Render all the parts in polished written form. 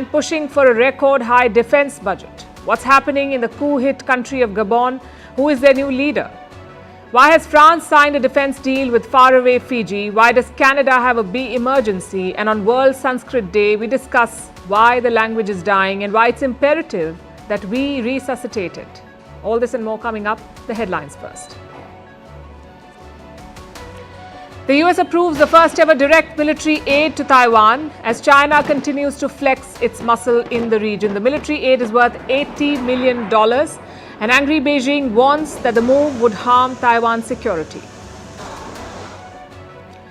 pushing for a record high defense budget. What's happening in the coup-hit country of Gabon? Who is their new leader? Why has France signed a defense deal with faraway Fiji? Why does Canada have a bee emergency? And on World Sanskrit Day, we discuss why the language is dying and why it's imperative that we resuscitate it. All this and more coming up. The headlines first. The US approves the first ever direct military aid to Taiwan as China continues to flex its muscle in the region. The military aid is worth $80 million. An angry Beijing warns that the move would harm Taiwan's security.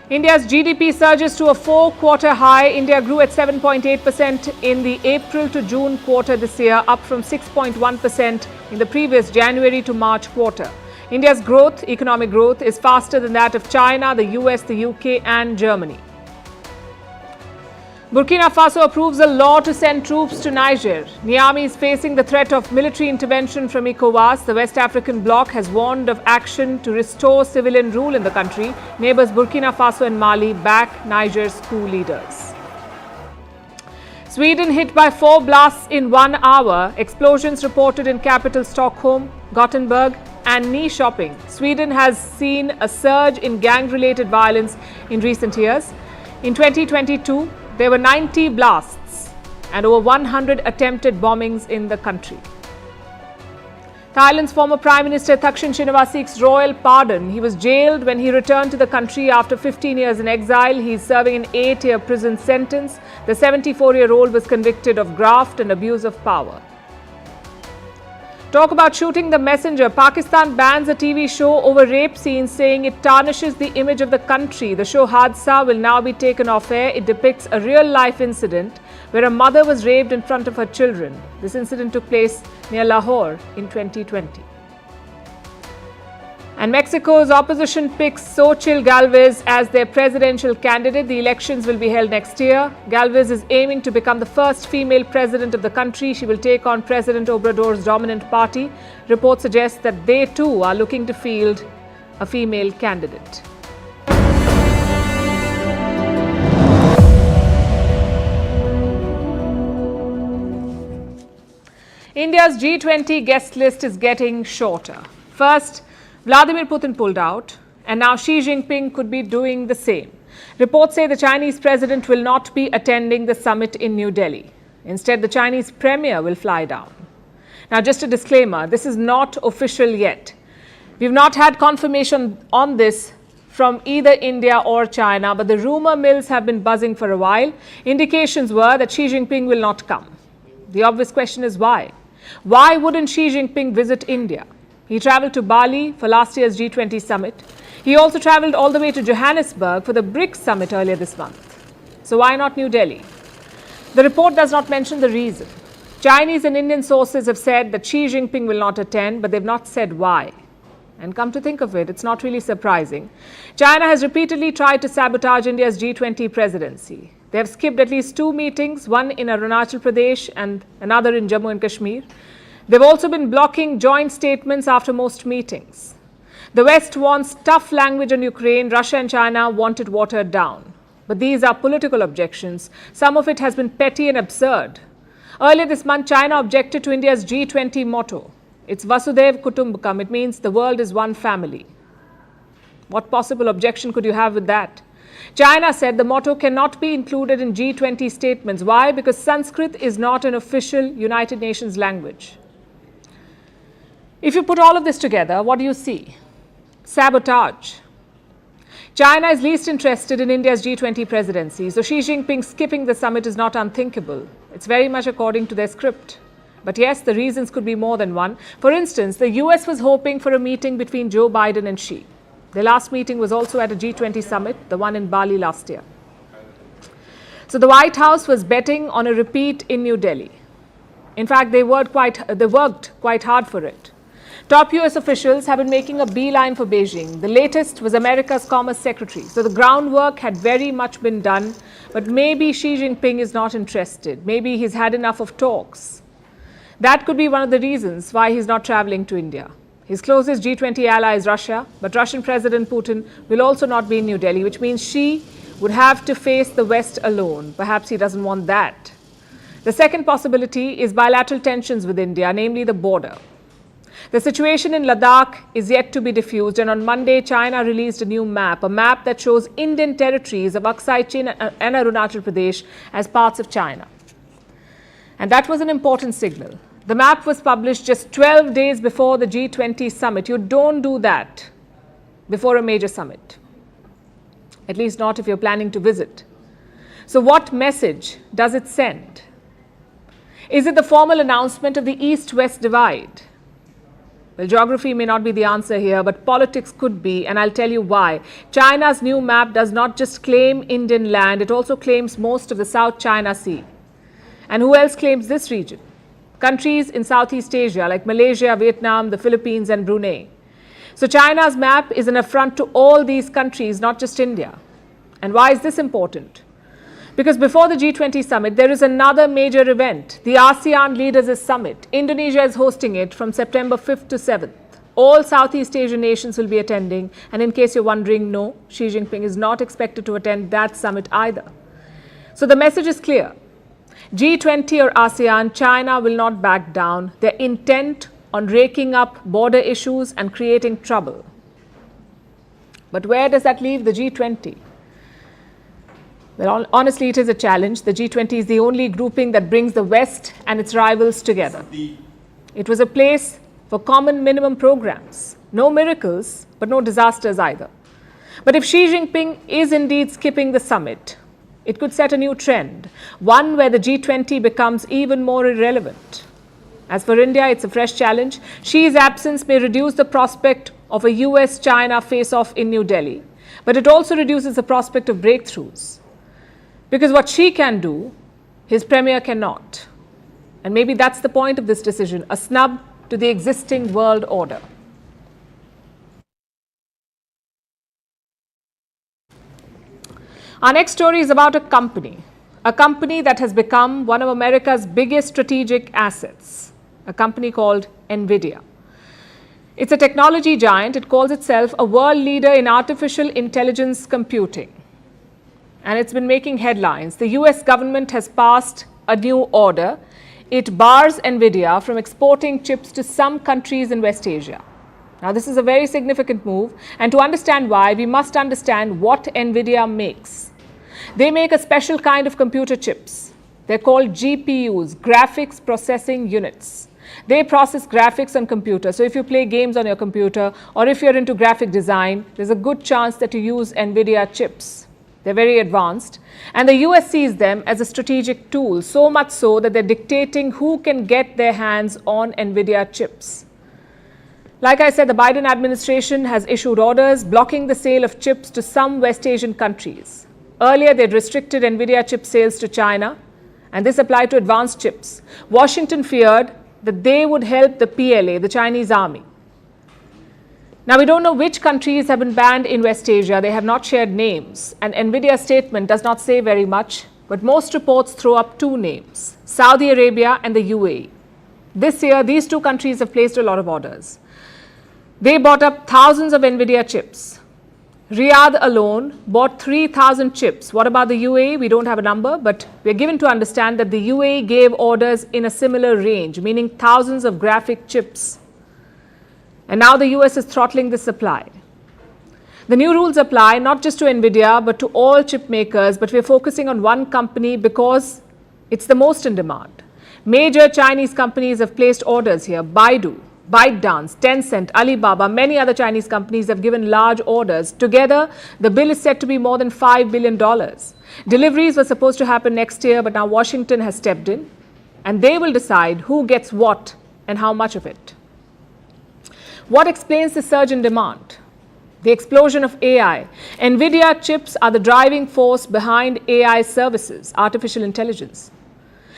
India's GDP surges to a four-quarter high. India grew at 7.8% in the April to June quarter this year, up from 6.1% in the previous January to March quarter. India's economic growth, is faster than that of China, the US, the UK and Germany. Burkina Faso approves a law to send troops to Niger. Niamey is facing the threat of military intervention from ECOWAS. The West African bloc has warned of action to restore civilian rule in the country. Neighbours Burkina Faso and Mali back Niger's coup leaders. Sweden hit by 4 blasts in 1 hour. Explosions reported in capital Stockholm, Gothenburg and knee shopping. Sweden has seen a surge in gang-related violence in recent years. In 2022, there were 90 blasts and over 100 attempted bombings in the country. Thailand's former Prime Minister Thaksin Shinawatra seeks royal pardon. He was jailed when he returned to the country after 15 years in exile. He is serving an 8-year prison sentence. The 74-year-old was convicted of graft and abuse of power. Talk about shooting the messenger. Pakistan bans a TV show over rape scenes, saying it tarnishes the image of the country. The show Hadsa will now be taken off air. It depicts a real-life incident where a mother was raped in front of her children. This incident took place near Lahore in 2020. And Mexico's opposition picks Xochitl Gálvez as their presidential candidate. The elections will be held next year. Gálvez is aiming to become the first female president of the country. She will take on President Obrador's dominant party. Reports suggest that they too are looking to field a female candidate. India's G20 guest list is getting shorter. First, Vladimir Putin pulled out, and now Xi Jinping could be doing the same. Reports say the Chinese president will not be attending the summit in New Delhi. Instead, the Chinese premier will fly down. Now, just a disclaimer, this is not official yet. We've not had confirmation on this from either India or China, but the rumor mills have been buzzing for a while. Indications were that Xi Jinping will not come. The obvious question is why? Why wouldn't Xi Jinping visit India? He travelled to Bali for last year's G20 Summit. He also travelled all the way to Johannesburg for the BRICS Summit earlier this month. So why not New Delhi? The report does not mention the reason. Chinese and Indian sources have said that Xi Jinping will not attend, but they've not said why. And come to think of it, it's not really surprising. China has repeatedly tried to sabotage India's G20 presidency. They have skipped at least 2 meetings, one in Arunachal Pradesh and another in Jammu and Kashmir. They've also been blocking joint statements after most meetings. The West wants tough language on Ukraine. Russia and China want it watered down. But these are political objections. Some of it has been petty and absurd. Earlier this month, China objected to India's G20 motto. It's Vasudhaiv Kutumbakam. It means the world is one family. What possible objection could you have with that? China said the motto cannot be included in G20 statements. Why? Because Sanskrit is not an official United Nations language. If you put all of this together, what do you see? Sabotage. China is least interested in India's G20 presidency, so Xi Jinping skipping the summit is not unthinkable. It's very much according to their script. But yes, the reasons could be more than one. For instance, the US was hoping for a meeting between Joe Biden and Xi. Their last meeting was also at a G20 summit, the one in Bali last year. So the White House was betting on a repeat in New Delhi. In fact, they worked quite hard for it. Top US officials have been making a beeline for Beijing. The latest was America's Commerce Secretary. So the groundwork had very much been done, but maybe Xi Jinping is not interested. Maybe he's had enough of talks. That could be one of the reasons why he's not traveling to India. His closest G20 ally is Russia, but Russian President Putin will also not be in New Delhi, which means Xi would have to face the West alone. Perhaps he doesn't want that. The second possibility is bilateral tensions with India, namely the border. The situation in Ladakh is yet to be diffused, and on Monday, China released a new map, a map that shows Indian territories of Aksai Chin and Arunachal Pradesh as parts of China. And that was an important signal. The map was published just 12 days before the G20 summit. You don't do that before a major summit, at least not if you're planning to visit. So what message does it send? Is it the formal announcement of the East-West divide? Well, geography may not be the answer here, but politics could be, and I'll tell you why. China's new map does not just claim Indian land, it also claims most of the South China Sea. And who else claims this region? Countries in Southeast Asia like Malaysia, Vietnam, the Philippines, and Brunei. So China's map is an affront to all these countries, not just India. And why is this important? Because before the G20 summit, there is another major event, the ASEAN Leaders' Summit. Indonesia is hosting it from September 5th to 7th. All Southeast Asian nations will be attending. And in case you're wondering, no, Xi Jinping is not expected to attend that summit either. So the message is clear. G20 or ASEAN, China will not back down. They're intent on raking up border issues and creating trouble. But where does that leave the G20? Well, honestly, it is a challenge. The G20 is the only grouping that brings the West and its rivals together. It was a place for common minimum programs. No miracles, but no disasters either. But if Xi Jinping is indeed skipping the summit, it could set a new trend, one where the G20 becomes even more irrelevant. As for India, it's a fresh challenge. Xi's absence may reduce the prospect of a US-China face-off in New Delhi, but it also reduces the prospect of breakthroughs. Because what Xi can do, his premier cannot. And maybe that's the point of this decision, a snub to the existing world order. Our next story is about a company that has become one of America's biggest strategic assets, a company called Nvidia. It's a technology giant. It calls itself a world leader in artificial intelligence computing. And it's been making headlines. The US government has passed a new order. It bars Nvidia from exporting chips to some countries in West Asia. Now, this is a very significant move, and to understand why, we must understand what Nvidia makes. They make a special kind of computer chips. They're called GPUs, graphics processing units. They process graphics on computers. So if you play games on your computer, or if you're into graphic design, there's a good chance that you use Nvidia chips. They're very advanced, and the US sees them as a strategic tool, so much so that they're dictating who can get their hands on Nvidia chips. Like I said, the Biden administration has issued orders blocking the sale of chips to some West Asian countries. Earlier, they'd restricted Nvidia chip sales to China, and this applied to advanced chips. Washington feared that they would help the PLA, the Chinese army. Now, we don't know which countries have been banned in West Asia. They have not shared names, and Nvidia's statement does not say very much, but most reports throw up two names, Saudi Arabia and the UAE. This year, these two countries have placed a lot of orders. They bought up thousands of Nvidia chips. Riyadh alone bought 3,000 chips. What about the UAE? We don't have a number, but we're given to understand that the UAE gave orders in a similar range, meaning thousands of graphic chips. And now the US is throttling the supply. The new rules apply not just to Nvidia, but to all chip makers, but we're focusing on one company because it's the most in demand. Major Chinese companies have placed orders here. Baidu, ByteDance, Tencent, Alibaba, many other Chinese companies have given large orders. Together, the bill is said to be more than $5 billion. Deliveries were supposed to happen next year, but now Washington has stepped in, and they will decide who gets what and how much of it. What explains the surge in demand? The explosion of AI. Nvidia chips are the driving force behind AI services, artificial intelligence.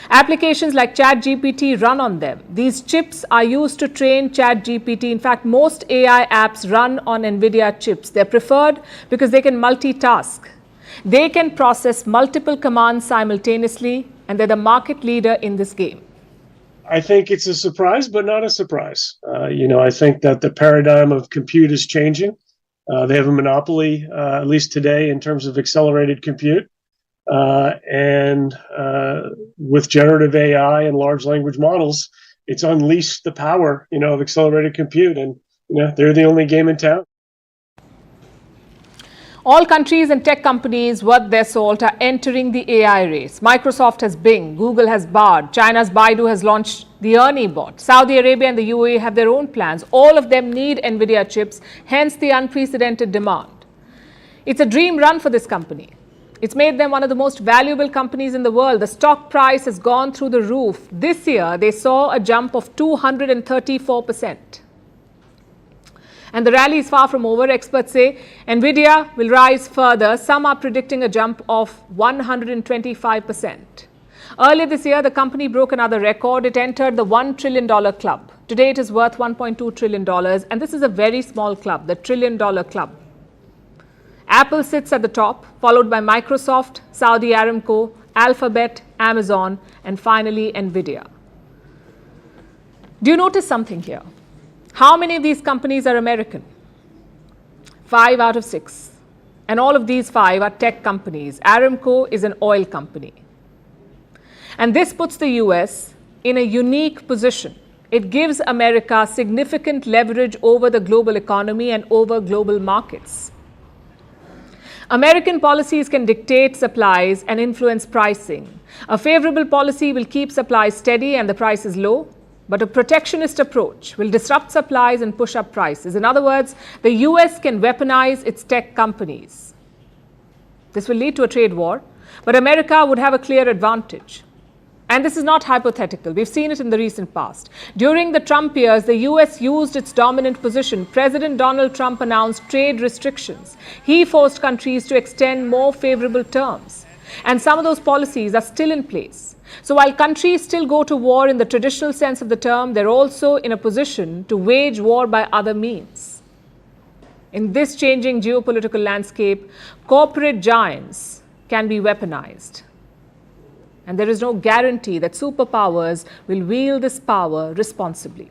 Applications like ChatGPT run on them. These chips are used to train ChatGPT. In fact, most AI apps run on Nvidia chips. They're preferred because they can multitask. They can process multiple commands simultaneously, and they're the market leader in this game. I think it's a surprise, but not a surprise. I think that the paradigm of compute is changing. They have a monopoly, at least today, in terms of accelerated compute. and with generative AI and large language models, it's unleashed the power, of accelerated compute, and they're the only game in town. All countries and tech companies worth their salt are entering the AI race. Microsoft has Bing, Google has Bard, China's Baidu has launched the Ernie bot. Saudi Arabia and the UAE have their own plans. All of them need Nvidia chips, hence the unprecedented demand. It's a dream run for this company. It's made them one of the most valuable companies in the world. The stock price has gone through the roof. This year, they saw a jump of 234%. And the rally is far from over. Experts say Nvidia will rise further. Some are predicting a jump of 125%. Earlier this year, the company broke another record. It entered the $1 trillion club. Today, it is worth $1.2 trillion. And this is a very small club, the $1 trillion club. Apple sits at the top, followed by Microsoft, Saudi Aramco, Alphabet, Amazon, and finally Nvidia. Do you notice something here? How many of these companies are American? 5 out of 6. And all of these 5 are tech companies. Aramco is an oil company. And this puts the US in a unique position. It gives America significant leverage over the global economy and over global markets. American policies can dictate supplies and influence pricing. A favorable policy will keep supplies steady and the prices low, but a protectionist approach will disrupt supplies and push up prices. In other words, the US can weaponize its tech companies. This will lead to a trade war, but America would have a clear advantage. And this is not hypothetical. We've seen it in the recent past. During the Trump years, the US used its dominant position. President Donald Trump announced trade restrictions. He forced countries to extend more favorable terms. And some of those policies are still in place. So while countries still go to war in the traditional sense of the term, they're also in a position to wage war by other means. In this changing geopolitical landscape, corporate giants can be weaponized. And there is no guarantee that superpowers will wield this power responsibly.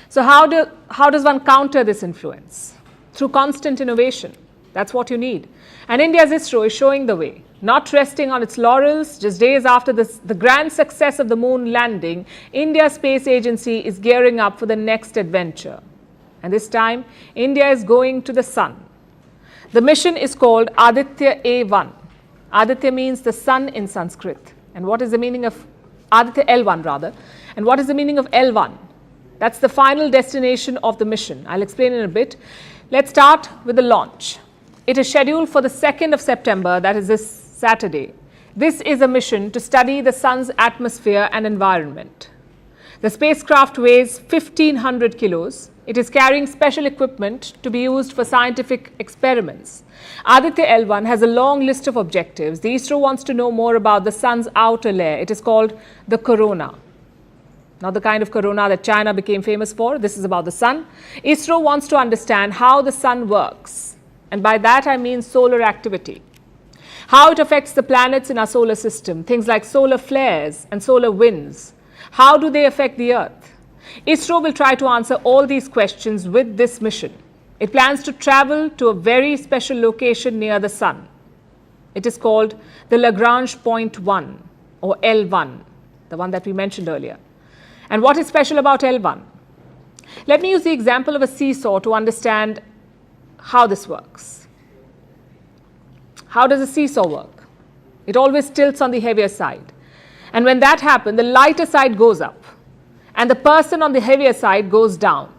So how does one counter this influence? Through constant innovation. That's what you need. And India's ISRO is showing the way. Not resting on its laurels, just days after the grand success of the moon landing, India's space agency is gearing up for the next adventure. And this time, India is going to the sun. The mission is called Aditya A1. Aditya means the sun in Sanskrit. And what is the meaning of Aditya L1 rather? And what is the meaning of L1? That's the final destination of the mission. I'll explain in a bit. Let's start with the launch. It is scheduled for the 2nd of September, that is this Saturday. This is a mission to study the sun's atmosphere and environment. The spacecraft weighs 1,500 kilos. It is carrying special equipment to be used for scientific experiments. Aditya L1 has a long list of objectives. The ISRO wants to know more about the sun's outer layer. It is called the corona. Not the kind of corona that China became famous for. This is about the sun. ISRO wants to understand how the sun works. And by that I mean solar activity. How it affects the planets in our solar system. Things like solar flares and solar winds. How do they affect the Earth? ISRO will try to answer all these questions with this mission. It plans to travel to a very special location near the sun. It is called the Lagrange Point 1 or L1, the one that we mentioned earlier. And what is special about L1? Let me use the example of a seesaw to understand how this works. How does a seesaw work? It always tilts on the heavier side. And when that happens, the lighter side goes up. And the person on the heavier side goes down.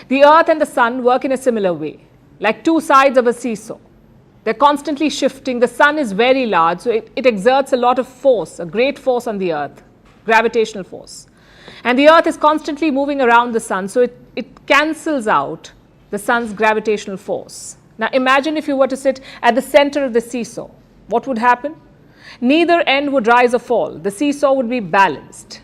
The Earth and the sun work in a similar way, like two sides of a seesaw. They're constantly shifting. The sun is very large, so it exerts a lot of force, a great force on the Earth, gravitational force. And the Earth is constantly moving around the sun, so it cancels out the sun's gravitational force. Now imagine if you were to sit at the center of the seesaw. What would happen? Neither end would rise or fall. The seesaw would be balanced.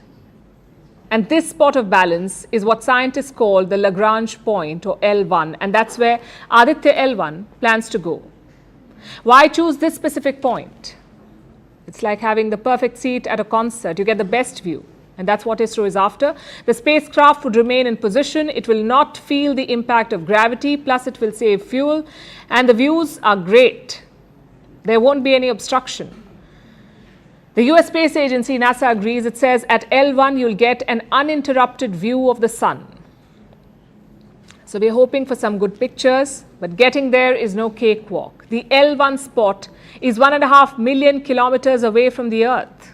And this spot of balance is what scientists call the Lagrange point or L1, and that's where Aditya L1 plans to go. Why choose this specific point? It's like having the perfect seat at a concert. You get the best view. And that's what ISRO is after. The spacecraft would remain in position. It will not feel the impact of gravity, plus it will save fuel. And the views are great. There won't be any obstruction. The US Space Agency, NASA, agrees. It says at L1 you'll get an uninterrupted view of the sun. So we're hoping for some good pictures, but getting there is no cakewalk. The L1 spot is 1.5 million kilometers away from the Earth.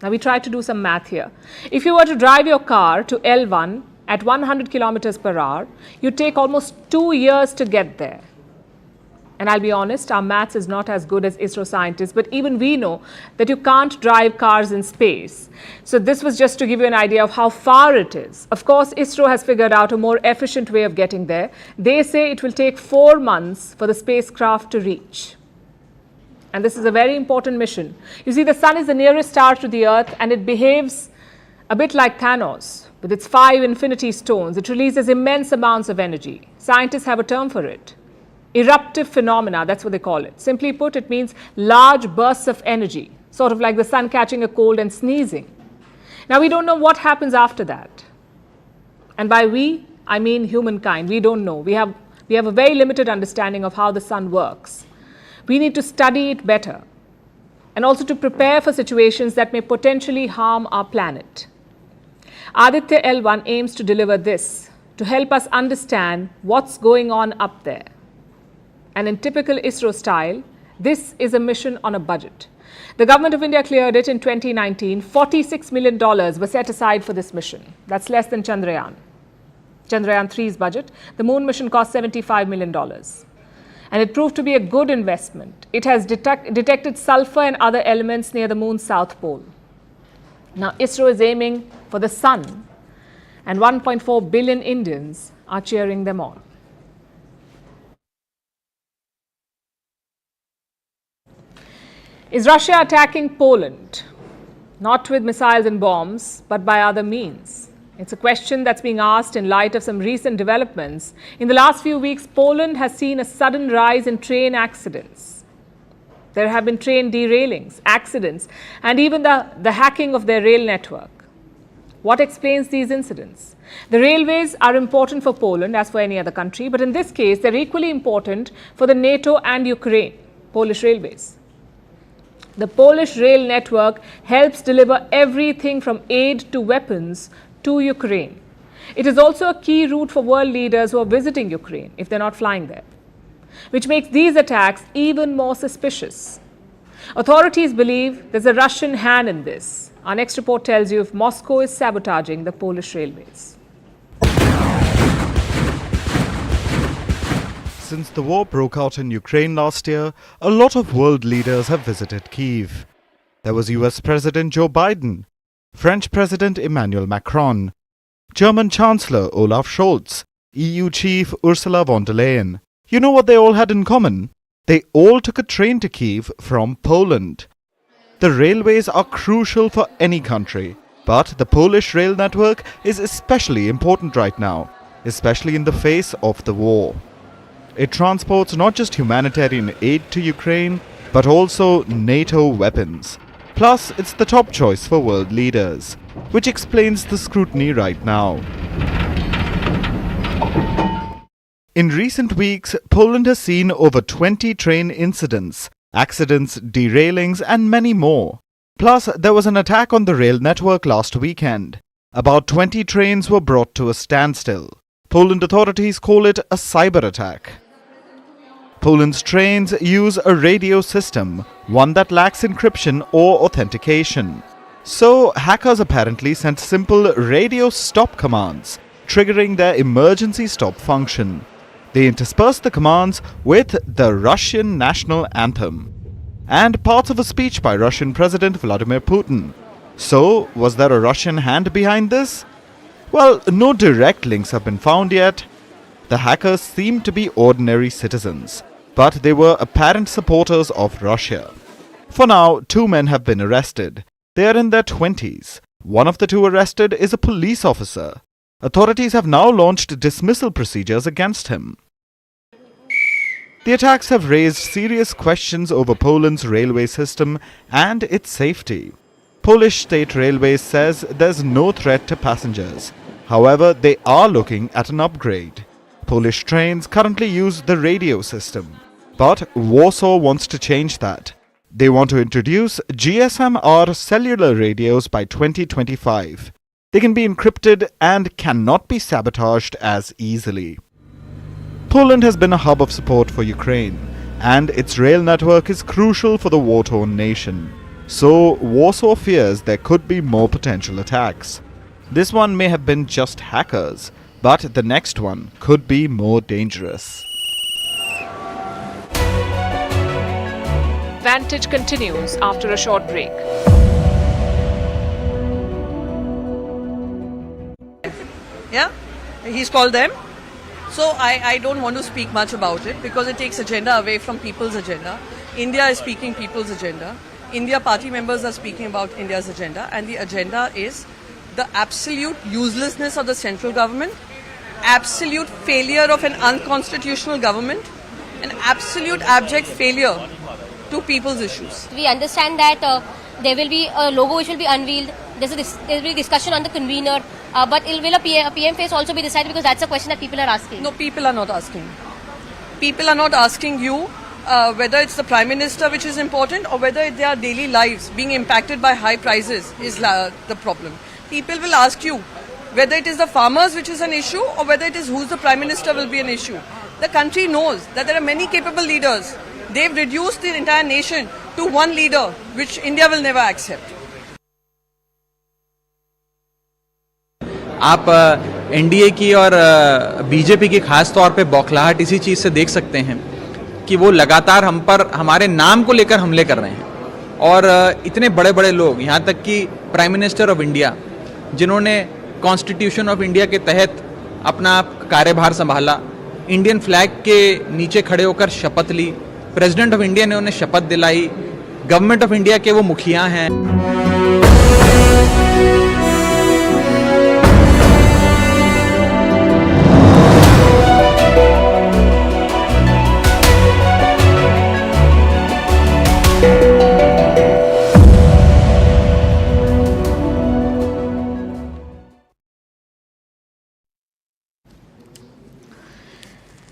Now we try to do some math here. If you were to drive your car to L1 at 100 kilometers per hour, you take almost 2 years to get there. And I'll be honest, our maths is not as good as ISRO scientists, but even we know that you can't drive cars in space. So this was just to give you an idea of how far it is. Of course, ISRO has figured out a more efficient way of getting there. They say it will take 4 months for the spacecraft to reach. And this is a very important mission. You see, the sun is the nearest star to the Earth, and it behaves a bit like Thanos with its 5 infinity stones. It releases immense amounts of energy. Scientists have a term for it. Eruptive phenomena, that's what they call it. Simply put, it means large bursts of energy, sort of like the sun catching a cold and sneezing. Now, we don't know what happens after that. And by we, I mean humankind. We don't know. We have a very limited understanding of how the sun works. We need to study it better and also to prepare for situations that may potentially harm our planet. Aditya L1 aims to deliver this to help us understand what's going on up there. And in typical ISRO style, this is a mission on a budget. The government of India cleared it in 2019. $46 million were set aside for this mission. That's less than Chandrayaan 3's budget. The moon mission cost $75 million. And it proved to be a good investment. It has detected sulfur and other elements near the moon's south pole. Now, ISRO is aiming for the sun, and 1.4 billion Indians are cheering them on. Is Russia attacking Poland? Not with missiles and bombs, but by other means. It's a question that's being asked in light of some recent developments. In the last few weeks, Poland has seen a sudden rise in train accidents. There have been train derailings, accidents, and even the hacking of their rail network. What explains these incidents? The railways are important for Poland, as for any other country, but in this case, they're equally important for the NATO and Ukraine, Polish railways. The Polish rail network helps deliver everything from aid to weapons to Ukraine. It is also a key route for world leaders who are visiting Ukraine if they're not flying there, which makes these attacks even more suspicious. Authorities believe there's a Russian hand in this. Our next report tells you if Moscow is sabotaging the Polish railways. Since the war broke out in Ukraine last year, a lot of world leaders have visited Kyiv. There was US President Joe Biden, French President Emmanuel Macron, German Chancellor Olaf Scholz, EU Chief Ursula von der Leyen. You know what they all had in common? They all took a train to Kyiv from Poland. The railways are crucial for any country, but the Polish rail network is especially important right now, especially in the face of the war. It transports not just humanitarian aid to Ukraine, but also NATO weapons. Plus, it's the top choice for world leaders, which explains the scrutiny right now. In recent weeks, Poland has seen over 20 train incidents, accidents, derailings, and many more. Plus, there was an attack on the rail network last weekend. About 20 trains were brought to a standstill. Poland authorities call it a cyber attack. Poland's trains use a radio system, one that lacks encryption or authentication. So, hackers apparently sent simple radio stop commands, triggering their emergency stop function. They interspersed the commands with the Russian national anthem and parts of a speech by Russian President Vladimir Putin. So, was there a Russian hand behind this? Well, no direct links have been found yet. The hackers seemed to be ordinary citizens, but they were apparent supporters of Russia. For now, 2 men have been arrested. They are in their 20s. One of the 2 arrested is a police officer. Authorities have now launched dismissal procedures against him. The attacks have raised serious questions over Poland's railway system and its safety. Polish State Railways says there's no threat to passengers. However, they are looking at an upgrade. Polish trains currently use the radio system, but Warsaw wants to change that. They want to introduce GSM-R cellular radios by 2025. They can be encrypted and cannot be sabotaged as easily. Poland has been a hub of support for Ukraine, and its rail network is crucial for the war-torn nation. So, Warsaw fears there could be more potential attacks. This one may have been just hackers, but the next one could be more dangerous. Vantage continues after a short break. Yeah, he's called them. So I don't want to speak much about it because it takes agenda away from people's agenda. India is speaking people's agenda. India party members are speaking about India's agenda, and the agenda is the absolute uselessness of the central government, absolute failure of an unconstitutional government, an absolute abject failure to people's issues. We understand that there will be a logo which will be unveiled. There will be discussion on the convener, but will a PM face also be decided, because that's a question that people are asking. No, people are not asking. People are not asking you whether it's the Prime Minister which is important or whether their daily lives being impacted by high prices is the problem. People will ask you whether it is the farmers which is an issue or whether it is who's the Prime Minister will be an issue. The country knows that there are many capable leaders. They've reduced the entire nation to one leader, which India will never accept. आप NDA की और BJP की खास तौर पे बौखलाहट इसी चीज़ से देख सकते हैं कि वो लगातार हम पर हमारे नाम को लेकर हमले कर रहे हैं, और इतने बड़े बड़े लोग, यहाँ तक कि प्राइम मिनिस्टर ऑफ इंडिया जिन्होंने कॉन्स्टिट्यूशन ऑफ इंडिया के तहत अपना कार्यभार संभाला, इंडियन फ्लैग के नीचे खड़े होकर शपथ ली, प्रेसिडेंट ऑफ इंडिया ने उन्हें शपथ दिलाई, गवर्नमेंट ऑफ इंडिया के वो मुखिया हैं.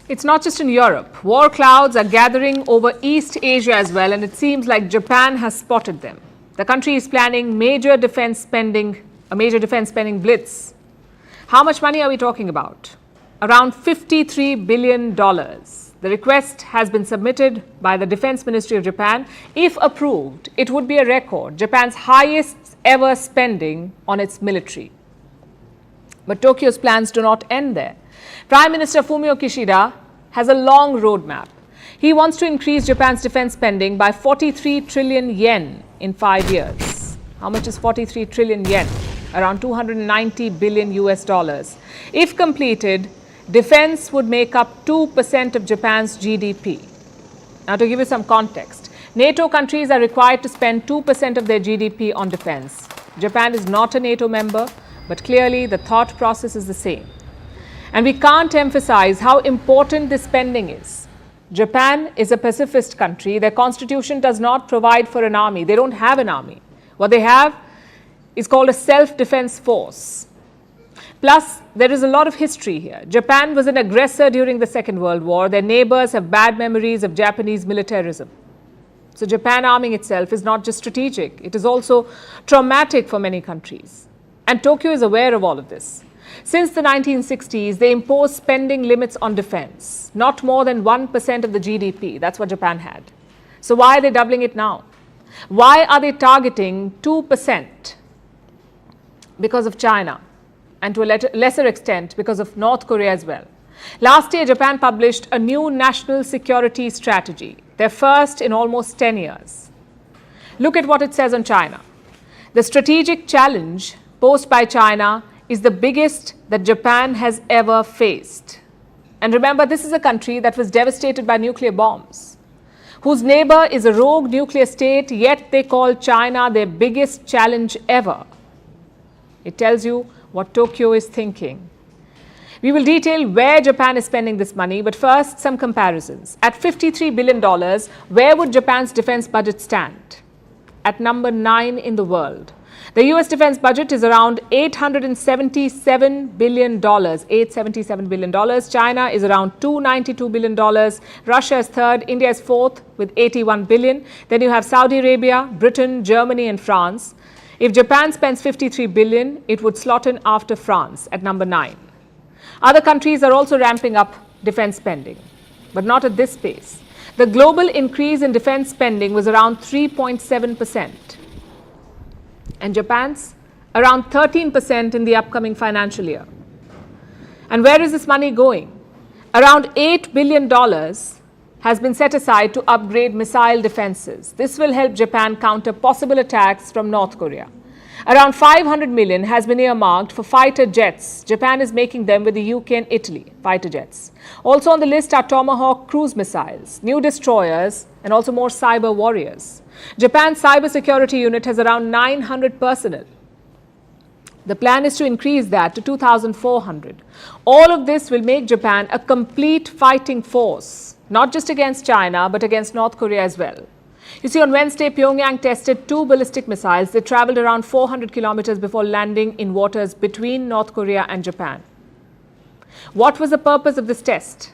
It's not just in Europe. War clouds are gathering over East Asia as well, and it seems like Japan has spotted them. The country is planning a major defense spending blitz. How much money are we talking about? Around $53 billion. The request has been submitted by the Defense Ministry of Japan. If approved, it would be a record, Japan's highest ever spending on its military. But Tokyo's plans do not end there. Prime Minister Fumio Kishida has a long roadmap. He wants to increase Japan's defense spending by 43 trillion yen in 5 years. How much is 43 trillion yen? Around 290 billion US dollars. If completed, defense would make up 2% of Japan's GDP. Now, to give you some context, NATO countries are required to spend 2% of their GDP on defense. Japan is not a NATO member, but clearly the thought process is the same. And we can't emphasize how important this spending is. Japan is a pacifist country. Their constitution does not provide for an army. They don't have an army. What they have is called a self-defense force. Plus, there is a lot of history here. Japan was an aggressor during the Second World War. Their neighbors have bad memories of Japanese militarism. So Japan arming itself is not just strategic. It is also traumatic for many countries. And Tokyo is aware of all of this. Since the 1960s, they imposed spending limits on defense, not more than 1% of the GDP. That's what Japan had. So why are they doubling it now? Why are they targeting 2%? Because of China, and to a lesser extent because of North Korea as well. Last year, Japan published a new national security strategy, their first in almost 10 years. Look at what it says on China. The strategic challenge posed by China is the biggest that Japan has ever faced. And remember, this is a country that was devastated by nuclear bombs, whose neighbor is a rogue nuclear state, yet they call China their biggest challenge ever. It tells you what Tokyo is thinking. We will detail where Japan is spending this money, but first, some comparisons. At $53 billion, where would Japan's defense budget stand? At number 9 in the world. The US defense budget is around $877 billion. $877 billion. China is around $292 billion. Russia is third. India is fourth with $81 billion. Then you have Saudi Arabia, Britain, Germany and France. If Japan spends $53 billion, it would slot in after France at number 9. Other countries are also ramping up defense spending, but not at this pace. The global increase in defense spending was around 3.7%, and Japan's around 13% in the upcoming financial year. And where is this money going? Around $8 billion has been set aside to upgrade missile defenses. This will help Japan counter possible attacks from North Korea. Around 500 million has been earmarked for fighter jets. Japan is making them with the UK and Italy, fighter jets. Also on the list are Tomahawk cruise missiles, new destroyers, and also more cyber warriors. Japan's cybersecurity unit has around 900 personnel. The plan is to increase that to 2,400. All of this will make Japan a complete fighting force, not just against China, but against North Korea as well. You see, on Wednesday, Pyongyang tested 2 ballistic missiles. They traveled around 400 kilometers before landing in waters between North Korea and Japan. What was the purpose of this test?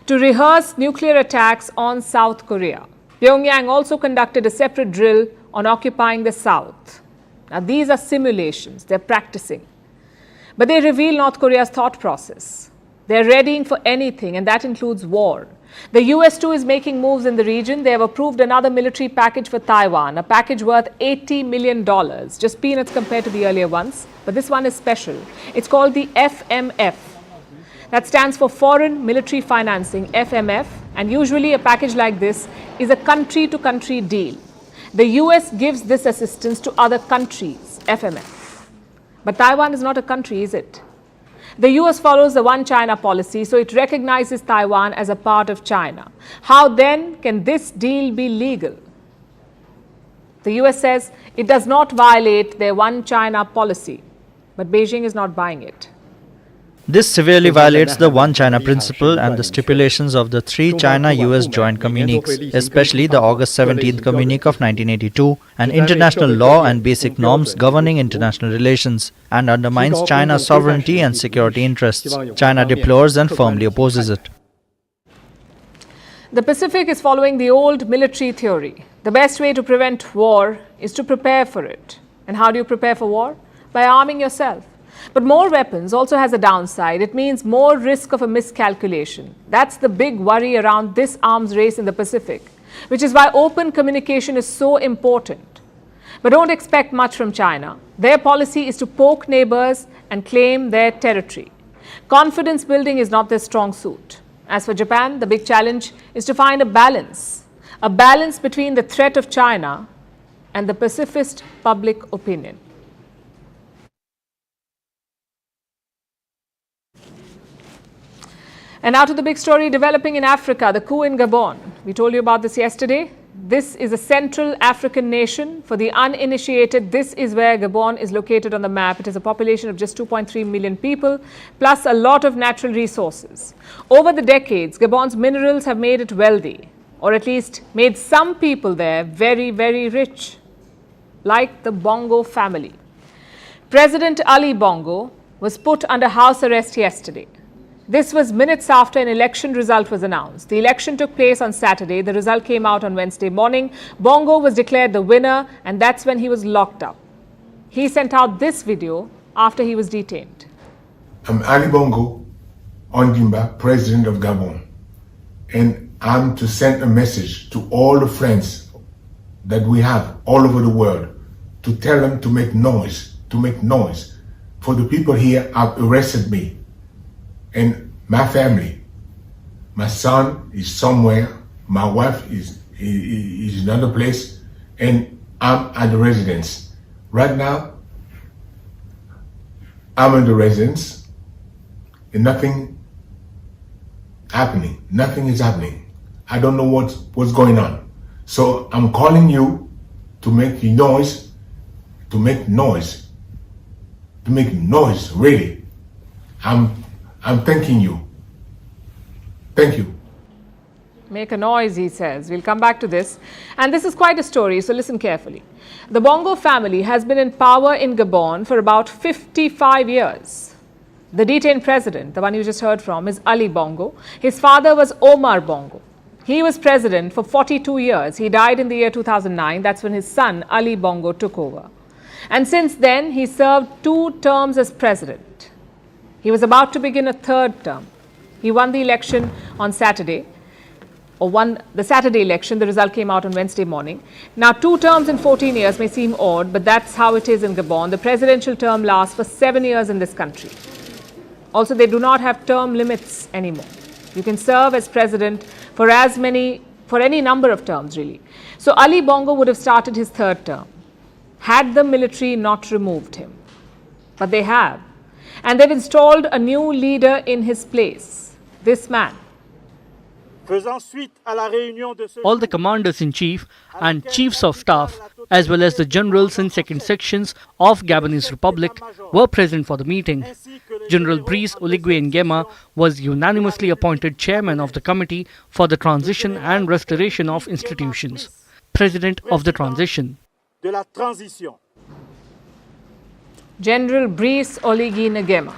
To rehearse nuclear attacks on South Korea. Pyongyang also conducted a separate drill on occupying the South. Now, these are simulations. They're practicing. But they reveal North Korea's thought process. They're readying for anything, and that includes war. The US too is making moves in the region. They have approved another military package for Taiwan, a package worth $80 million, just peanuts compared to the earlier ones. But this one is special. It's called the FMF. That stands for Foreign Military Financing, FMF. And usually a package like this is a country-to-country deal. The US gives this assistance to other countries, FMF. But Taiwan is not a country, is it? The US follows the One China policy, so it recognizes Taiwan as a part of China. How then can this deal be legal? The US says it does not violate their One China policy, but Beijing is not buying it. This severely violates the One China principle and the stipulations of the 3 China-US joint communiques, especially the August 17th communique of 1982, and international law and basic norms governing international relations, and undermines China's sovereignty and security interests. China deplores and firmly opposes it. The Pacific is following the old military theory. The best way to prevent war is to prepare for it. And how do you prepare for war? By arming yourself. But more weapons also has a downside. It means more risk of a miscalculation. That's the big worry around this arms race in the Pacific, which is why open communication is so important. But don't expect much from China. Their policy is to poke neighbors and claim their territory. Confidence building is not their strong suit. As for Japan, the big challenge is to find a balance between the threat of China and the pacifist public opinion. And now to the big story developing in Africa, the coup in Gabon. We told you about this yesterday. This is a Central African nation. For the uninitiated, this is where Gabon is located on the map. It has a population of just 2.3 million people, plus a lot of natural resources. Over the decades, Gabon's minerals have made it wealthy, or at least made some people there very, very rich, like the Bongo family. President Ali Bongo was put under house arrest yesterday. This was minutes after an election result was announced. The election took place on Saturday. The result came out on Wednesday morning. Bongo was declared the winner, and that's when he was locked up. He sent out this video after he was detained. I'm Ali Bongo Ondimba, President of Gabon, and I'm to send a message to all the friends that we have all over the world to tell them to make noise, For the people here have arrested me. And my family, my son is somewhere, my wife is in another place, and I'm at the residence. Right now, I'm in the residence, and nothing is happening. I don't know what's going on. So I'm calling you to make noise, really. I'm thanking you. Thank you. Make a noise, he says. We'll come back to this. And this is quite a story, so listen carefully. The Bongo family has been in power in Gabon for about 55 years. The detained president, the one you just heard from, is Ali Bongo. His father was Omar Bongo. He was president for 42 years. He died in the year 2009. That's when his son, Ali Bongo, took over. And since then, he served 2 terms as president. He was about to begin a 3rd term. He won the election on Saturday. Or won the Saturday election. The result came out on Wednesday morning. Now, 2 terms in 14 years may seem odd, but that's how it is in Gabon. The presidential term lasts for 7 years in this country. Also, they do not have term limits anymore. You can serve as president for any number of terms, really. So, Ali Bongo would have started his 3rd term had the military not removed him. But they have. And they've installed a new leader in his place. This man. All the commanders-in-chief and chiefs of staff, as well as the generals in 2nd sections of Gabonese Republic, were present for the meeting. General Brice Oligui Nguema was unanimously appointed chairman of the Committee for the Transition and Restoration of Institutions, president of the transition. General Brice Oligui Nguema.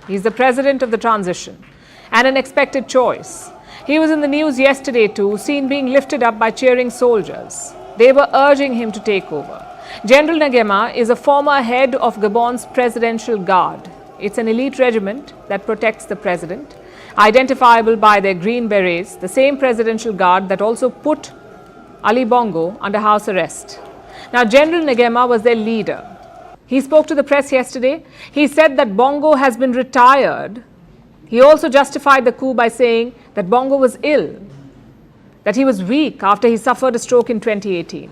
He's the president of the transition and an expected choice. He was in the news yesterday too, seen being lifted up by cheering soldiers. They were urging him to take over. General Nguema is a former head of Gabon's Presidential Guard. It's an elite regiment that protects the president, identifiable by their green berets, the same Presidential Guard that also put Ali Bongo under house arrest. Now, General Nguema was their leader. He spoke to the press yesterday. He said that Bongo has been retired. He also justified the coup by saying that Bongo was ill, that he was weak after he suffered a stroke in 2018.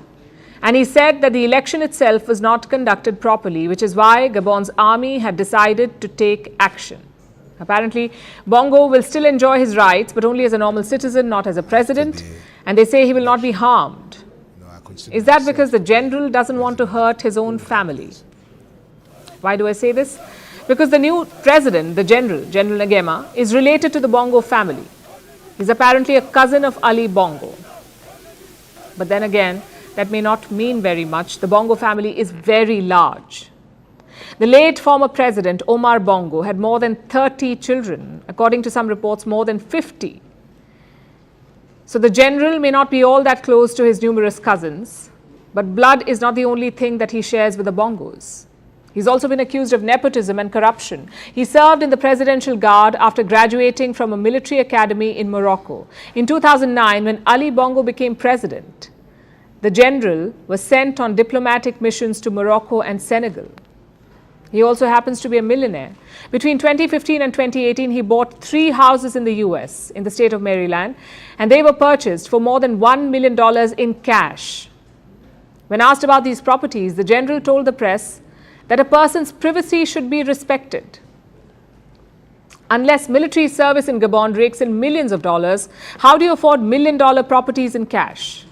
And he said that the election itself was not conducted properly, which is why Gabon's army had decided to take action. Apparently, Bongo will still enjoy his rights, but only as a normal citizen, not as a president. And they say he will not be harmed. Is that because the general doesn't want to hurt his own family? Why do I say this? Because the new president, the General Nguema, is related to the Bongo family. He's apparently a cousin of Ali Bongo. But then again, that may not mean very much. The Bongo family is very large. The late former president, Omar Bongo, had more than 30 children. According to some reports, more than 50. So the general may not be all that close to his numerous cousins, but blood is not the only thing that he shares with the Bongos. He's also been accused of nepotism and corruption. He served in the Presidential Guard after graduating from a military academy in Morocco. In 2009, when Ali Bongo became president, the general was sent on diplomatic missions to Morocco and Senegal. He also happens to be a millionaire. Between 2015 and 2018, he bought 3 houses in the US, in the state of Maryland, and they were purchased for more than $1 million in cash. When asked about these properties, the general told the press that a person's privacy should be respected. Unless military service in Gabon rakes in millions of dollars, how do you afford $1 million properties in cash?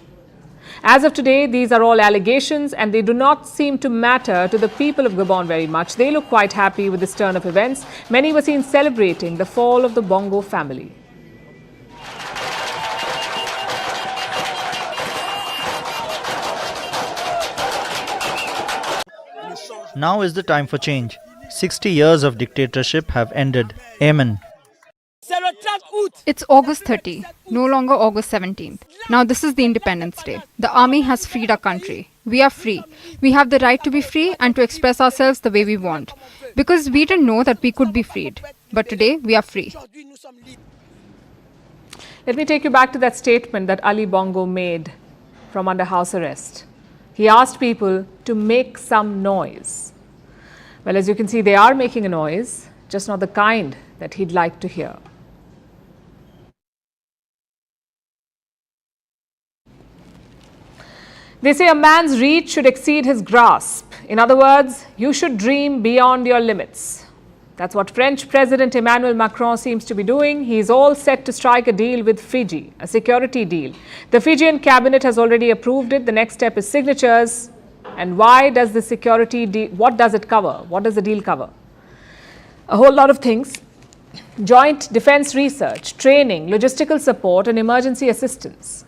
As of today, these are all allegations and they do not seem to matter to the people of Gabon very much. They look quite happy with this turn of events. Many were seen celebrating the fall of the Bongo family. Now is the time for change. 60 years of dictatorship have ended. Amen. It's August 30, no longer August 17th. Now this is the Independence Day. The army has freed our country. We are free. We have the right to be free and to express ourselves the way we want. Because we didn't know that we could be freed. But today we are free. Let me take you back to that statement that Ali Bongo made from under house arrest. He asked people to make some noise. Well, as you can see, they are making a noise, just not the kind that he'd like to hear. They say a man's reach should exceed his grasp. In other words, you should dream beyond your limits. That's what French President Emmanuel Macron seems to be doing. He is all set to strike a deal with Fiji, a security deal. The Fijian cabinet has already approved it. The next step is signatures. And why does the security deal, what does it cover? What does the deal cover? A whole lot of things. joint defense research, training, logistical support and emergency assistance.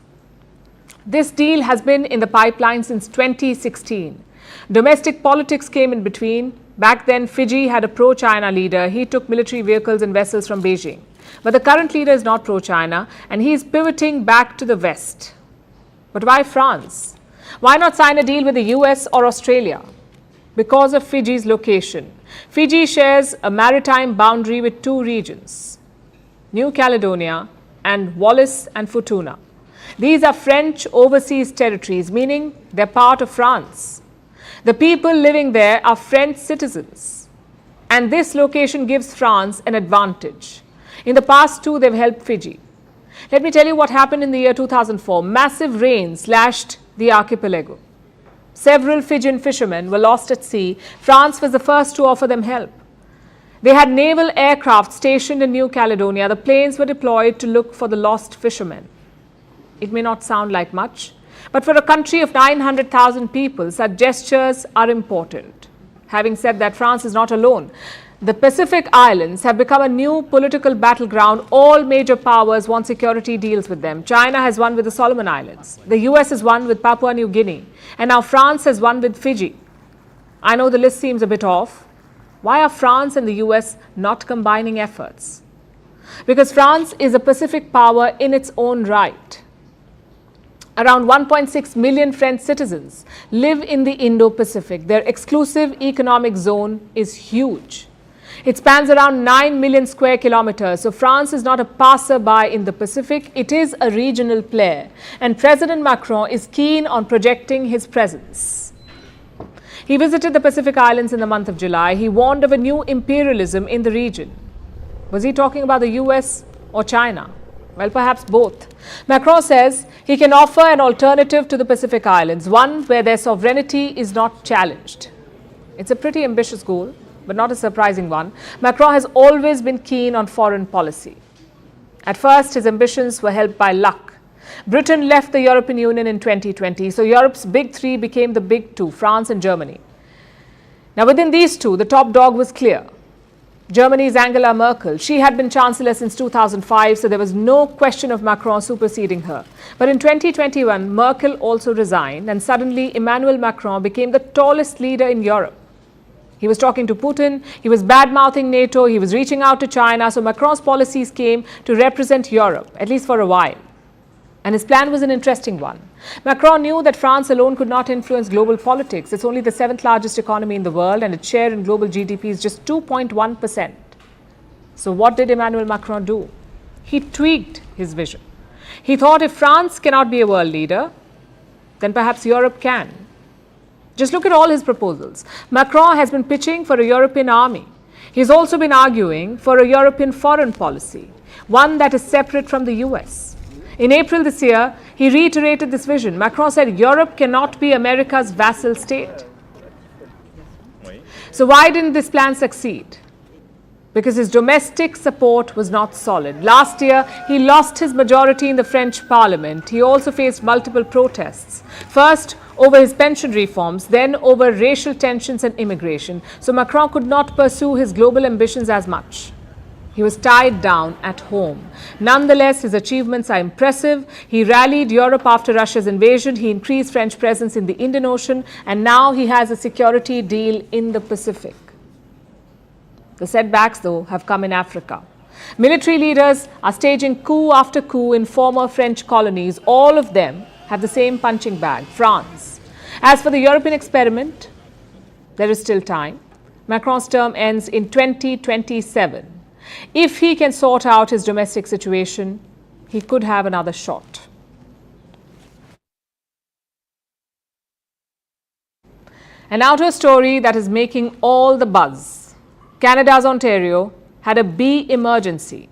This deal has been in the pipeline since 2016. Domestic politics came in between. Back then, Fiji had a pro-China leader. He took military vehicles and vessels from Beijing. But the current leader is not pro-China and he is pivoting back to the West. But why France? Why not sign a deal with the US or Australia? Because of Fiji's location. Fiji shares a maritime boundary with two regions, New Caledonia and Wallis and Futuna. These are French overseas territories, meaning they're part of France. The people living there are French citizens. And this location gives France an advantage. In the past too, they've helped Fiji. Let me tell you what happened in the year 2004. Massive rains slashed the archipelago. Several Fijian fishermen were lost at sea. France was the first to offer them help. They had naval aircraft stationed in New Caledonia. The planes were deployed to look for the lost fishermen. It may not sound like much, but for a country of 900,000 people, such gestures are important. Having said that, France is not alone. The Pacific Islands have become a new political battleground. All major powers want security deals with them. China has won with the Solomon Islands. The US has won with Papua New Guinea. And now France has won with Fiji. I know the list seems a bit off. Why are France and the US not combining efforts? Because France is a Pacific power in its own right. Around 1.6 million French citizens live in the Indo-Pacific. Their exclusive economic zone is huge. It spans around 9 million square kilometers. So France is not a passerby in the Pacific. It is a regional player. And President Macron is keen on projecting his presence. He visited the Pacific Islands in the month of July. He warned of a new imperialism in the region. Was he talking about the US or China? Well, perhaps both. Macron says he can offer an alternative to the Pacific Islands, one where their sovereignty is not challenged. It's a pretty ambitious goal, but not a surprising one. Macron has always been keen on foreign policy. At first, his ambitions were helped by luck. Britain left the European Union in 2020, so Europe's big three became the big two, France and Germany. Now, within these two, the top dog was clear. Germany's Angela Merkel. She had been chancellor since 2005, so there was no question of Macron superseding her. But in 2021, Merkel also resigned, and suddenly Emmanuel Macron became the tallest leader in Europe. He was talking to Putin, he was bad-mouthing NATO, he was reaching out to China, so Macron's policies came to represent Europe, at least for a while. And his plan was an interesting one. Macron knew that France alone could not influence global politics. It's only the 7th largest economy in the world and its share in global GDP is just 2.1%. So what did Emmanuel Macron do? He tweaked his vision. He thought if France cannot be a world leader, then perhaps Europe can. Just look at all his proposals. Macron has been pitching for a European army. He's also been arguing for a European foreign policy, one that is separate from the US. In April this year, he reiterated this vision. Macron said Europe cannot be America's vassal state. So why didn't this plan succeed? Because his domestic support was not solid. Last year, he lost his majority in the French parliament. He also faced multiple protests. First, over his pension reforms, then over racial tensions and immigration. So Macron could not pursue his global ambitions as much. He was tied down at home. Nonetheless, his achievements are impressive. He rallied Europe after Russia's invasion. He increased French presence in the Indian Ocean. And now he has a security deal in the Pacific. The setbacks, though, have come in Africa. Military leaders are staging coup after coup in former French colonies. All of them have the same punching bag, France. As for the European experiment, there is still time. Macron's term ends in 2027. If he can sort out his domestic situation, he could have another shot. And now to a story that is making all the buzz. Canada's Ontario had a bee emergency.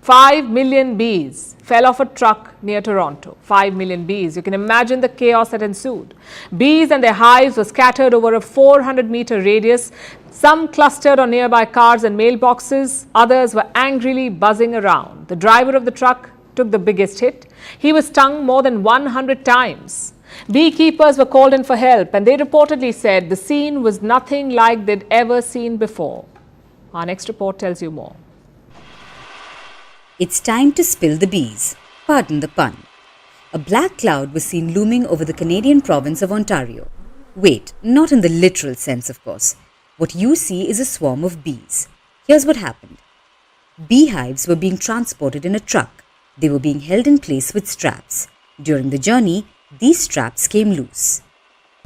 5 million bees fell off a truck near Toronto. 5 million bees. You can imagine the chaos that ensued. Bees and their hives were scattered over a 400-meter radius. Some clustered on nearby cars and mailboxes. Others were angrily buzzing around. The driver of the truck took the biggest hit. He was stung more than 100 times. Beekeepers were called in for help, and they reportedly said the scene was nothing like they'd ever seen before. Our next report tells you more. It's time to spill the bees. Pardon the pun. A black cloud was seen looming over the Canadian province of Ontario. Wait, not in the literal sense, of course. What you see is a swarm of bees. Here's what happened. Beehives were being transported in a truck. They were being held in place with straps. During the journey, these straps came loose.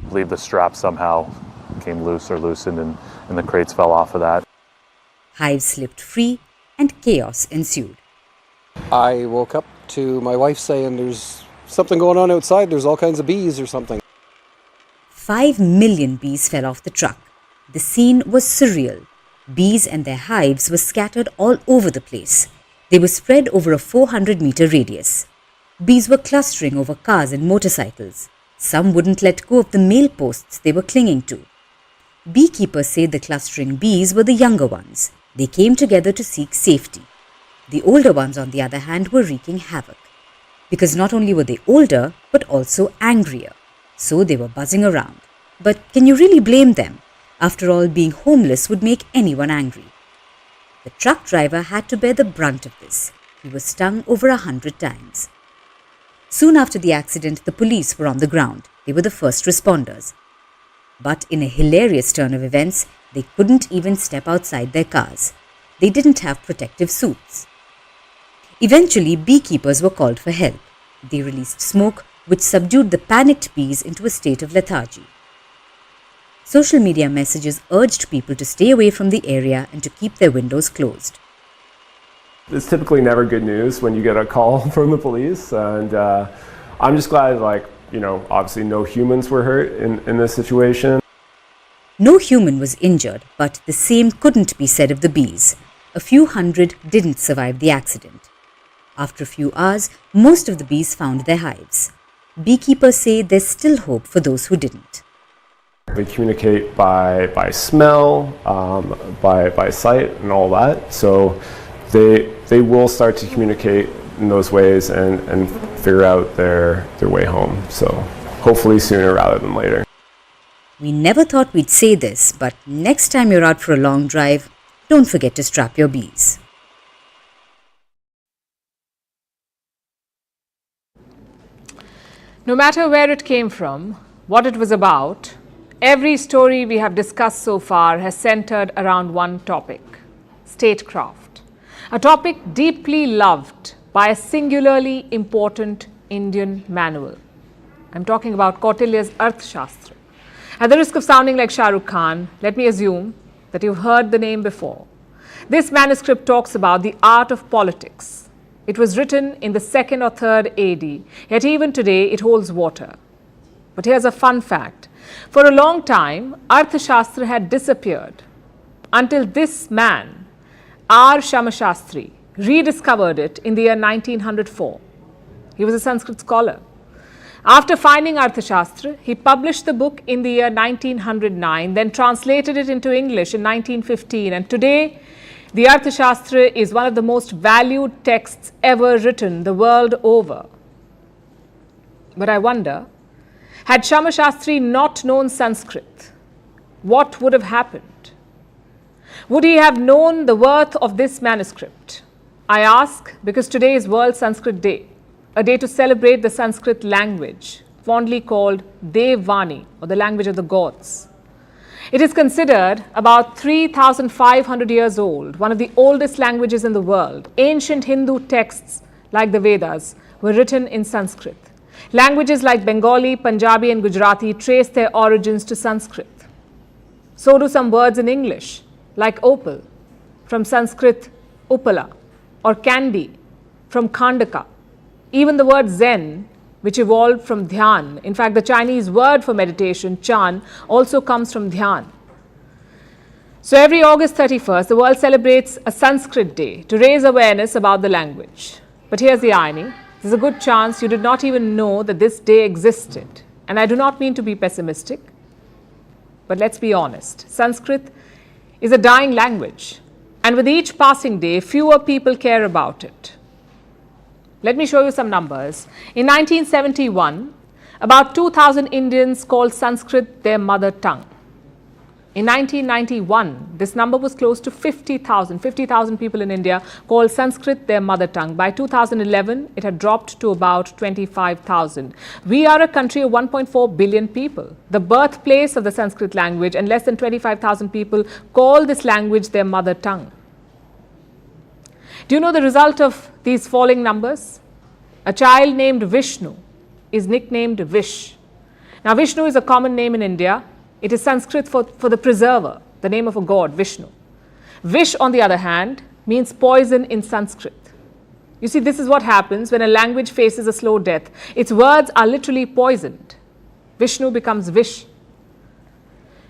I believe the strap somehow came loose or loosened and the crates fell off of that. Hives slipped free and chaos ensued. I woke up to my wife saying there's something going on outside, there's all kinds of bees or something. 5 million bees fell off the truck. The scene was surreal. Bees and their hives were scattered all over the place. They were spread over a 400-meter radius. Bees were clustering over cars and motorcycles. Some wouldn't let go of the mail posts they were clinging to. Beekeepers say the clustering bees were the younger ones. They came together to seek safety. The older ones, on the other hand, were wreaking havoc. Because not only were they older, but also angrier. So they were buzzing around. But can you really blame them? After all, being homeless would make anyone angry. The truck driver had to bear the brunt of this. He was stung over 100 times. Soon after the accident, the police were on the ground. They were the first responders. But in a hilarious turn of events, they couldn't even step outside their cars. They didn't have protective suits. Eventually, beekeepers were called for help. They released smoke, which subdued the panicked bees into a state of lethargy. Social media messages urged people to stay away from the area and to keep their windows closed. It's typically never good news when you get a call from the police, and I'm just glad, obviously no humans were hurt in this situation. No human was injured, but the same couldn't be said of the bees. A few hundred didn't survive the accident. After a few hours, most of the bees found their hives. Beekeepers say there's still hope for those who didn't. They communicate by smell, by sight, and all that. So they will start to communicate in those ways and figure out their way home. So hopefully sooner rather than later. We never thought we'd say this, but next time you're out for a long drive, don't forget to strap your bees. No matter where it came from, what it was about, every story we have discussed so far has centered around one topic: statecraft. A topic deeply loved by a singularly important Indian manual. I'm talking about Kautilya's Arthashastra. At the risk of sounding like Shah Rukh Khan, let me assume that you've heard the name before. This manuscript talks about the art of politics. It was written in the 2nd or 3rd AD, yet even today it holds water. But here's a fun fact. For a long time, Arthashastra had disappeared until this man, R. Shamashastri, rediscovered it in the year 1904. He was a Sanskrit scholar. After finding Arthashastra, he published the book in the year 1909, then translated it into English in 1915, and today the Arthashastra is one of the most valued texts ever written the world over. But I wonder, had Shamashastri not known Sanskrit, what would have happened? Would he have known the worth of this manuscript? I ask because today is World Sanskrit Day, a day to celebrate the Sanskrit language, fondly called Devvani, or the language of the gods. It is considered about 3,500 years old, one of the oldest languages in the world. Ancient Hindu texts like the Vedas were written in Sanskrit. Languages like Bengali, Punjabi and Gujarati trace their origins to Sanskrit. So do some words in English, like opal, from Sanskrit upala, or candy, from Khandaka. Even the word Zen, which evolved from dhyan. In fact, the Chinese word for meditation, chan, also comes from dhyan. So every August 31st, the world celebrates a Sanskrit Day to raise awareness about the language. But here's the irony. There's a good chance you did not even know that this day existed. And I do not mean to be pessimistic, but let's be honest. Sanskrit is a dying language. And with each passing day, fewer people care about it. Let me show you some numbers. In 1971, about 2,000 Indians called Sanskrit their mother tongue. In 1991, this number was close to 50,000. 50,000 people in India called Sanskrit their mother tongue. By 2011, it had dropped to about 25,000. We are a country of 1.4 billion people, the birthplace of the Sanskrit language, and less than 25,000 people call this language their mother tongue. Do you know the result of these falling numbers? A child named Vishnu is nicknamed Vish. Now, Vishnu is a common name in India. It is Sanskrit for the preserver, the name of a god, Vishnu. Vish, on the other hand, means poison in Sanskrit. You see, this is what happens when a language faces a slow death. Its words are literally poisoned. Vishnu becomes Vish.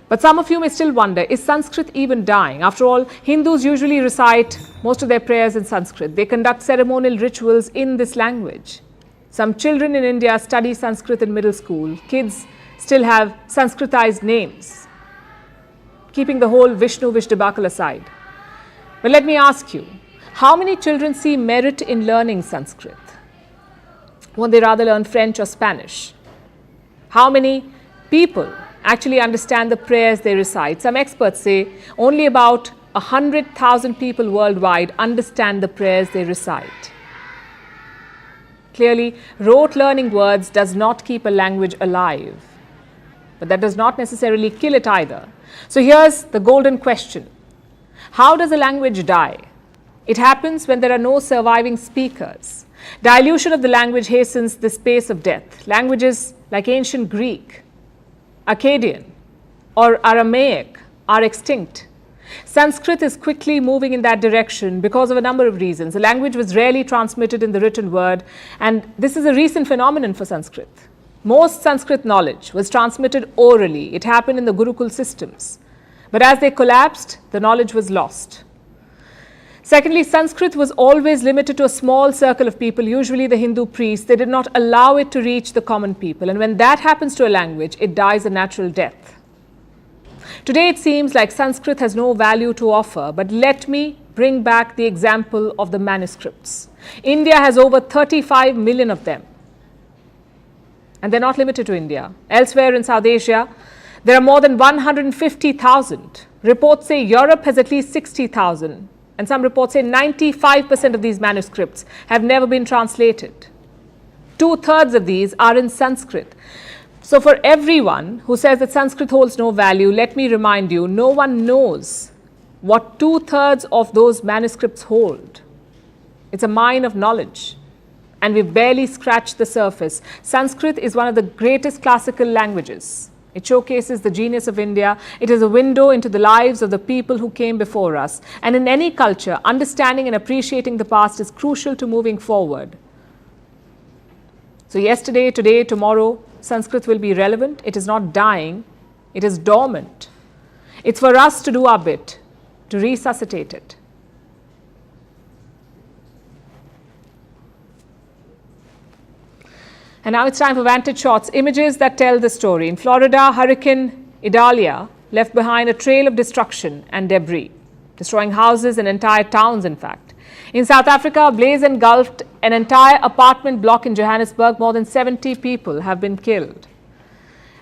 But some of you may still wonder, is Sanskrit even dying? After all, Hindus usually recite most of their prayers in Sanskrit. They conduct ceremonial rituals in this language. Some children in India study Sanskrit in middle school. Kids still have Sanskritized names, keeping the whole Vishnu-Vish debacle aside. But let me ask you, how many children see merit in learning Sanskrit? Won't they rather learn French or Spanish? How many people actually understand the prayers they recite? Some experts say only about 100,000 people worldwide understand the prayers they recite. Clearly, rote learning words does not keep a language alive. But that does not necessarily kill it either. So here's the golden question. How does a language die? It happens when there are no surviving speakers. Dilution of the language hastens this pace of death. Languages like ancient Greek, Akkadian, or Aramaic are extinct. Sanskrit is quickly moving in that direction because of a number of reasons. The language was rarely transmitted in the written word, and this is a recent phenomenon for Sanskrit. Most Sanskrit knowledge was transmitted orally. It happened in the Gurukul systems. But as they collapsed, the knowledge was lost. Secondly, Sanskrit was always limited to a small circle of people, usually the Hindu priests. They did not allow it to reach the common people. And when that happens to a language, it dies a natural death. Today, it seems like Sanskrit has no value to offer, but let me bring back the example of the manuscripts. India has over 35 million of them. And they're not limited to India. Elsewhere in South Asia, there are more than 150,000. Reports say Europe has at least 60,000. And some reports say 95% of these manuscripts have never been translated. 2/3 of these are in Sanskrit. So for everyone who says that Sanskrit holds no value, let me remind you, no one knows what 2/3 of those manuscripts hold. It's a mine of knowledge. And we've barely scratched the surface. Sanskrit is one of the greatest classical languages. It showcases the genius of India. It is a window into the lives of the people who came before us. And in any culture, understanding and appreciating the past is crucial to moving forward. So yesterday, today, tomorrow, Sanskrit will be relevant. It is not dying. It is dormant. It's for us to do our bit, to resuscitate it. And now it's time for Vantage Shots, images that tell the story. In Florida, Hurricane Idalia left behind a trail of destruction and debris, destroying houses and entire towns, in fact. In South Africa, a blaze engulfed an entire apartment block in Johannesburg. More than 70 people have been killed.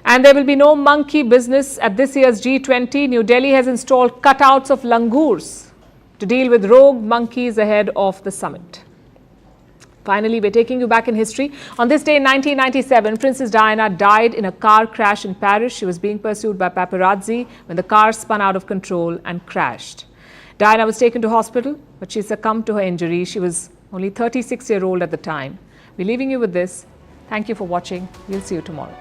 And there will be no monkey business at this year's G20. New Delhi has installed cutouts of langurs to deal with rogue monkeys ahead of the summit. Finally, we're taking you back in history. On this day in 1997, Princess Diana died in a car crash in Paris. She was being pursued by paparazzi when the car spun out of control and crashed. Diana was taken to hospital, but she succumbed to her injuries. She was only 36-year-old at the time. We're leaving you with this. Thank you for watching. We'll see you tomorrow.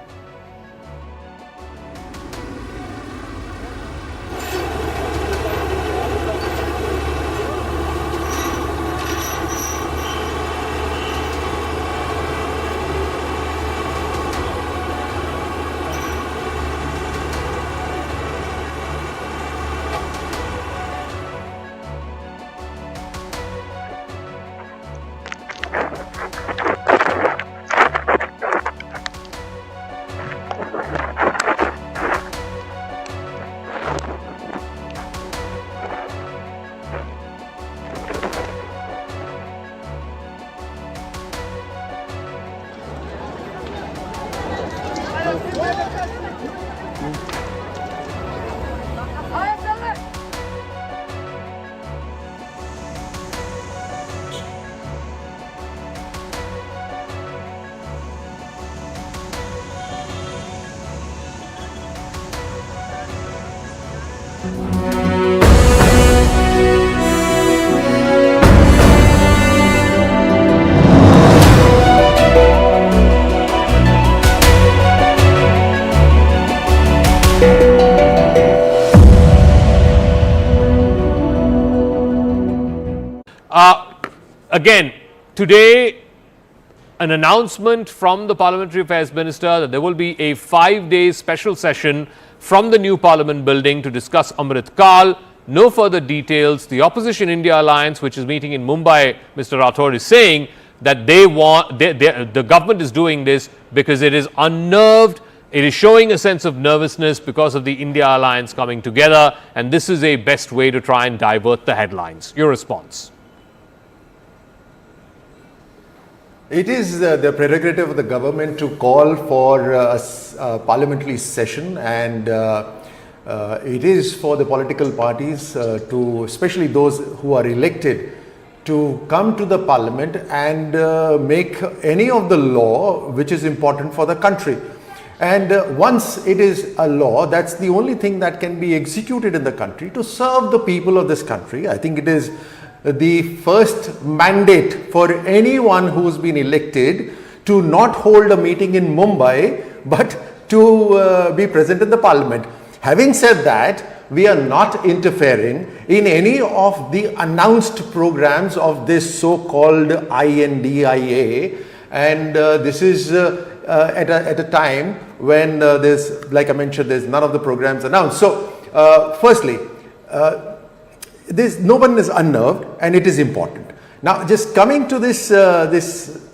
Again, today, an announcement from the Parliamentary Affairs Minister that there will be a 5-day special session from the new Parliament building to discuss Amrit Kal. No further details. The Opposition India Alliance, which is meeting in Mumbai, Mr. Rathore is saying that the government is doing this because it is unnerved. It is showing a sense of nervousness because of the India Alliance coming together, and this is a best way to try and divert the headlines. Your response? It is the prerogative of the government to call for a parliamentary session, and it is for the political parties to, especially those who are elected, to come to the parliament and make any of the law which is important for the country. And once it is a law, that's the only thing that can be executed in the country to serve the people of this country. I think it is the first mandate for anyone who's been elected to not hold a meeting in Mumbai, but to be present in the parliament. Having said that, we are not interfering in any of the announced programs of this so-called INDIA, and this is at a time when there's, like I mentioned, there's none of the programs announced. So, firstly, no one is unnerved, and it is important. Now, just coming to this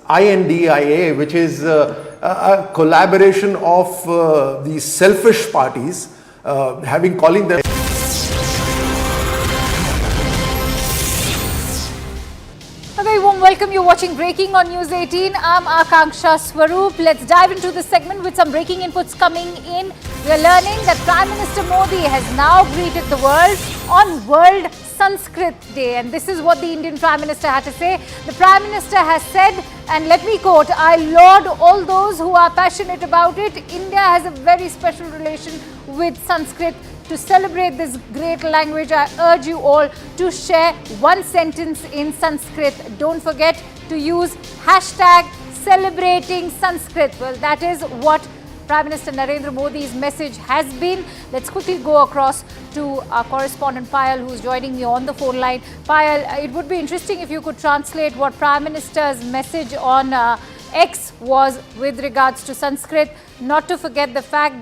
INDIA, which is a collaboration of these selfish parties, calling them. A very warm welcome. You're watching Breaking on News 18. I'm Akanksha Swaroop. Let's dive into the segment with some breaking inputs coming in. We're learning that Prime Minister Modi has now greeted the world on World Sanskrit Day, and this is what the Indian Prime Minister had to say. The Prime Minister has said, and let me quote, "I laud all those who are passionate about it. India has a very special relation with Sanskrit. To celebrate this great language, I urge you all to share one sentence in Sanskrit. Don't forget to use hashtag celebrating Sanskrit." Well, that is what Prime Minister Narendra Modi's message has been. Let's quickly go across to our correspondent Payal, who's joining me on the phone line. Payal, it would be interesting if you could translate what Prime Minister's message on X was with regards to Sanskrit. Not to forget the fact that